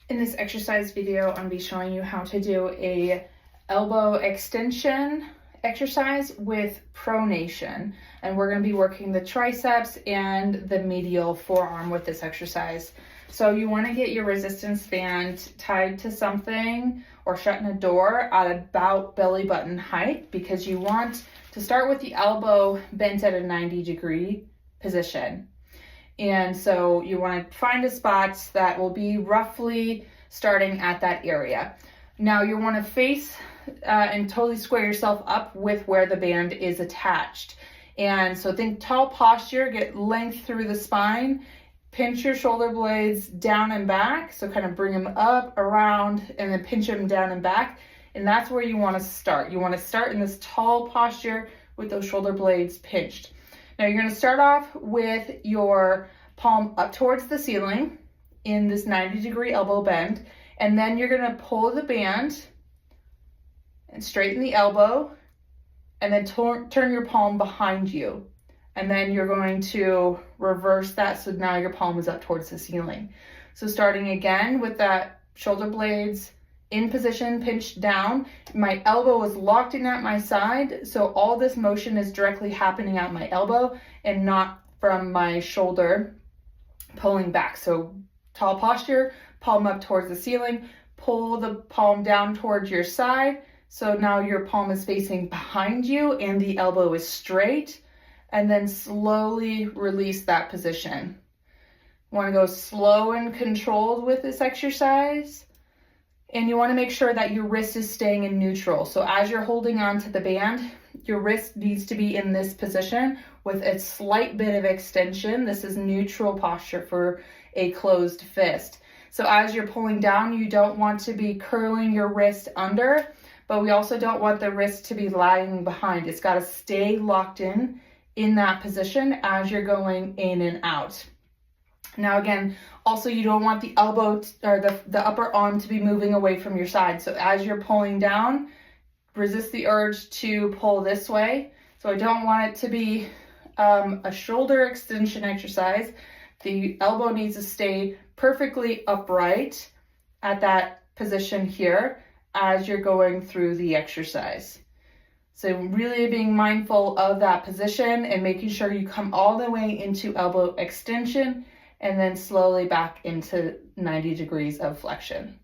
In this exercise video, I'm going to be showing you how to do a elbow extension exercise with pronation. And we're going to be working the triceps and the medial forearm with this exercise. So you want to get your resistance band tied to something or shutting a door at about belly button height, because you want to start with the elbow bent at a 90-degree position. And so you want to find a spot that will be roughly starting at that area. Now you want to face and totally square yourself up with where the band is attached. And so think tall posture, get length through the spine, pinch your shoulder blades down and back. So kind of bring them up, around, and then pinch them down and back. And that's where you want to start. You want to start in this tall posture with those shoulder blades pinched. Now you're going to start off with your palm up towards the ceiling in this 90-degree elbow bend, and then you're going to pull the band and straighten the elbow, and then turn your palm behind you. And then you're going to reverse that, so now your palm is up towards the ceiling. So starting again with that shoulder blades in position, pinched down. My elbow is locked in at my side, so all this motion is directly happening at my elbow and not from my shoulder pulling back. So tall posture, palm up towards the ceiling, pull the palm down towards your side. So now your palm is facing behind you and the elbow is straight, and then slowly release that position. You want to go slow and controlled with this exercise. And you want to make sure that your wrist is staying in neutral. So as you're holding on to the band, your wrist needs to be in this position with a slight bit of extension. This is neutral posture for a closed fist. So as you're pulling down, you don't want to be curling your wrist under, but we also don't want the wrist to be lagging behind. It's got to stay locked in that position as you're going in and out. Now again, also you don't want the elbow or the upper arm to be moving away from your side. So as you're pulling down, resist the urge to pull this way. So I don't want it to be a shoulder extension exercise. The elbow needs to stay perfectly upright at that position here as you're going through the exercise. So really being mindful of that position and making sure you come all the way into elbow extension and then slowly back into 90 degrees of flexion.